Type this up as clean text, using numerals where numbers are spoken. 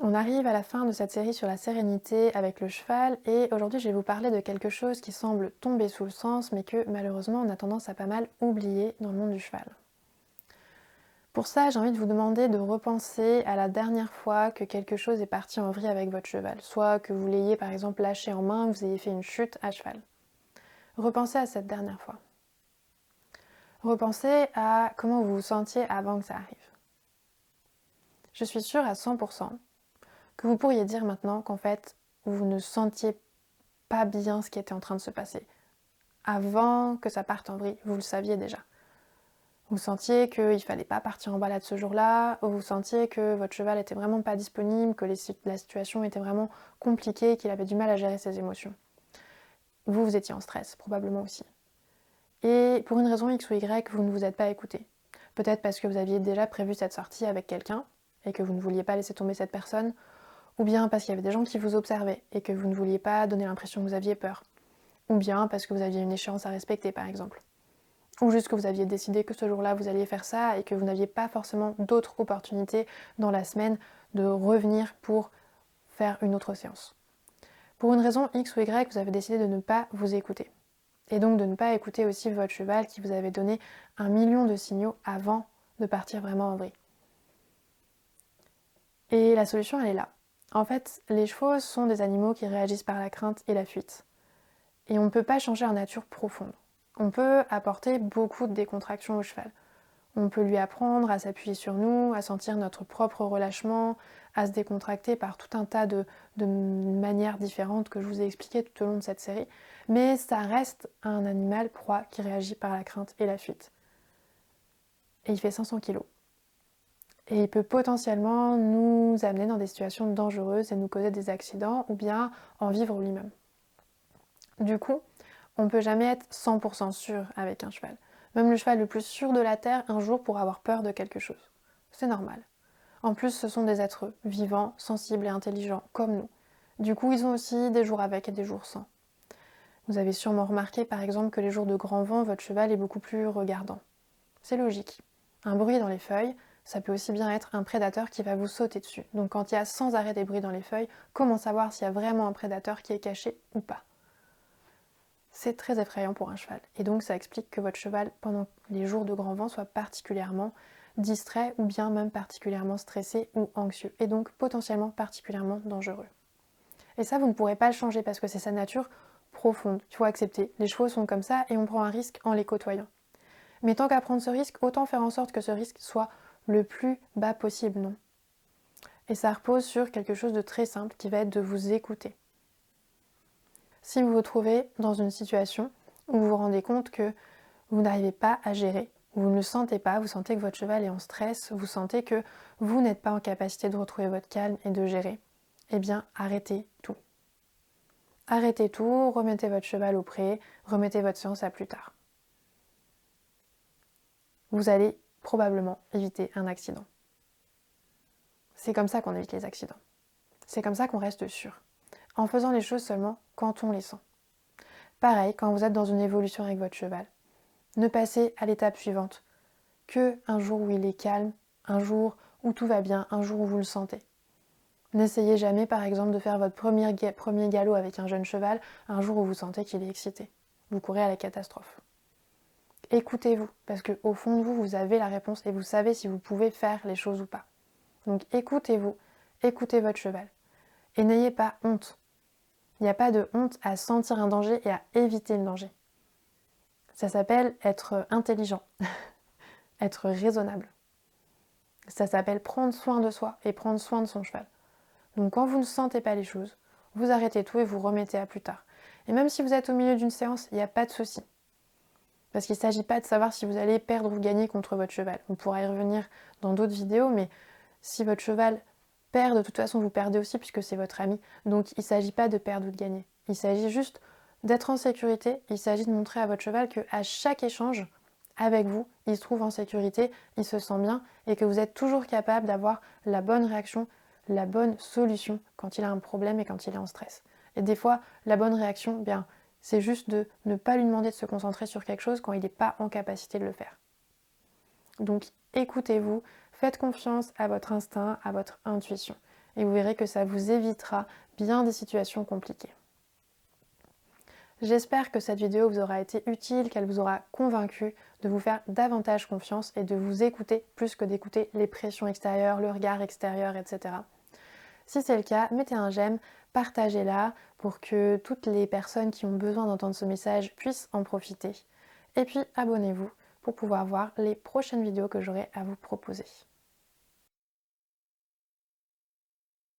On arrive à la fin de cette série sur la sérénité avec le cheval et aujourd'hui je vais vous parler de quelque chose qui semble tomber sous le sens mais que malheureusement on a tendance à pas mal oublier dans le monde du cheval. Pour ça, j'ai envie de vous demander de repenser à la dernière fois que quelque chose est parti en vrille avec votre cheval, soit que vous l'ayez par exemple lâché en main, que vous ayez fait une chute à cheval. Repensez à cette dernière fois. Repensez à comment vous vous sentiez avant que ça arrive. Je suis sûre à 100% que vous pourriez dire maintenant qu'en fait, vous ne sentiez pas bien ce qui était en train de se passer. Avant que ça parte en vrille, vous le saviez déjà. Vous sentiez qu'il ne fallait pas partir en balade ce jour-là, ou vous sentiez que votre cheval était vraiment pas disponible, que la situation était vraiment compliquée, qu'il avait du mal à gérer ses émotions. Vous étiez en stress, probablement aussi. Et pour une raison X ou Y, vous ne vous êtes pas écouté. Peut-être parce que vous aviez déjà prévu cette sortie avec quelqu'un, et que vous ne vouliez pas laisser tomber cette personne, ou bien parce qu'il y avait des gens qui vous observaient, et que vous ne vouliez pas donner l'impression que vous aviez peur. Ou bien parce que vous aviez une échéance à respecter par exemple. Ou juste que vous aviez décidé que ce jour-là vous alliez faire ça et que vous n'aviez pas forcément d'autres opportunités dans la semaine de revenir pour faire une autre séance. Pour une raison X ou Y, vous avez décidé de ne pas vous écouter. Et donc de ne pas écouter aussi votre cheval qui vous avait donné 1 million de signaux avant de partir vraiment en vrille. Et la solution, elle est là. En fait, les chevaux sont des animaux qui réagissent par la crainte et la fuite. Et on ne peut pas changer leur nature profonde. On peut apporter beaucoup de décontraction au cheval. On peut lui apprendre à s'appuyer sur nous, à sentir notre propre relâchement, à se décontracter par tout un tas de manières différentes que je vous ai expliquées tout au long de cette série. Mais ça reste un animal proie qui réagit par la crainte et la fuite. Et il fait 500 kilos. Et il peut potentiellement nous amener dans des situations dangereuses et nous causer des accidents ou bien en vivre lui-même. Du coup, on ne peut jamais être 100% sûr avec un cheval. Même le cheval le plus sûr de la Terre, un jour pourra avoir peur de quelque chose. C'est normal. En plus, ce sont des êtres vivants, sensibles et intelligents, comme nous. Du coup, ils ont aussi des jours avec et des jours sans. Vous avez sûrement remarqué par exemple que les jours de grand vent, votre cheval est beaucoup plus regardant. C'est logique. Un bruit dans les feuilles, ça peut aussi bien être un prédateur qui va vous sauter dessus. Donc quand il y a sans arrêt des bruits dans les feuilles, comment savoir s'il y a vraiment un prédateur qui est caché ou pas? C'est très effrayant pour un cheval. Et donc ça explique que votre cheval, pendant les jours de grand vent, soit particulièrement distrait ou bien même particulièrement stressé ou anxieux. Et donc potentiellement particulièrement dangereux. Et ça, vous ne pourrez pas le changer parce que c'est sa nature profonde. Il faut accepter. Les chevaux sont comme ça et on prend un risque en les côtoyant. Mais tant qu'à prendre ce risque, autant faire en sorte que ce risque soit le plus bas possible, non? Et ça repose sur quelque chose de très simple qui va être de vous écouter. Si vous vous trouvez dans une situation où vous vous rendez compte que vous n'arrivez pas à gérer, vous ne le sentez pas, vous sentez que votre cheval est en stress, vous sentez que vous n'êtes pas en capacité de retrouver votre calme et de gérer, eh bien arrêtez tout. Arrêtez tout, remettez votre cheval au pré, remettez votre séance à plus tard. Vous allez probablement éviter un accident. C'est comme ça qu'on évite les accidents. C'est comme ça qu'on reste sûr. En faisant les choses seulement quand on les sent. Pareil, quand vous êtes dans une évolution avec votre cheval. Ne passez à l'étape suivante que un jour où il est calme, un jour où tout va bien, un jour où vous le sentez. N'essayez jamais par exemple de faire votre premier galop avec un jeune cheval un jour où vous sentez qu'il est excité. Vous courez à la catastrophe. Écoutez-vous, parce qu'au fond de vous, vous avez la réponse et vous savez si vous pouvez faire les choses ou pas. Donc écoutez-vous, écoutez votre cheval. Et n'ayez pas honte. Il n'y a pas de honte à sentir un danger et à éviter le danger. Ça s'appelle être intelligent, être raisonnable. Ça s'appelle prendre soin de soi et prendre soin de son cheval. Donc quand vous ne sentez pas les choses, vous arrêtez tout et vous remettez à plus tard. Et même si vous êtes au milieu d'une séance, il n'y a pas de souci. Parce qu'il ne s'agit pas de savoir si vous allez perdre ou gagner contre votre cheval. On pourra y revenir dans d'autres vidéos, mais si votre cheval perd, de toute façon vous perdez aussi puisque c'est votre ami. Donc il ne s'agit pas de perdre ou de gagner. Il s'agit juste d'être en sécurité. Il s'agit de montrer à votre cheval qu'à chaque échange avec vous, il se trouve en sécurité, il se sent bien et que vous êtes toujours capable d'avoir la bonne réaction, la bonne solution quand il a un problème et quand il est en stress. Et des fois, la bonne réaction, bien, c'est juste de ne pas lui demander de se concentrer sur quelque chose quand il n'est pas en capacité de le faire. Donc écoutez-vous, faites confiance à votre instinct, à votre intuition. et vous verrez que ça vous évitera bien des situations compliquées. J'espère que cette vidéo vous aura été utile, qu'elle vous aura convaincu de vous faire davantage confiance et de vous écouter plus que d'écouter les pressions extérieures, le regard extérieur, etc. Si c'est le cas, mettez un j'aime, partagez-la pour que toutes les personnes qui ont besoin d'entendre ce message puissent en profiter. Et puis abonnez-vous pour pouvoir voir les prochaines vidéos que j'aurai à vous proposer.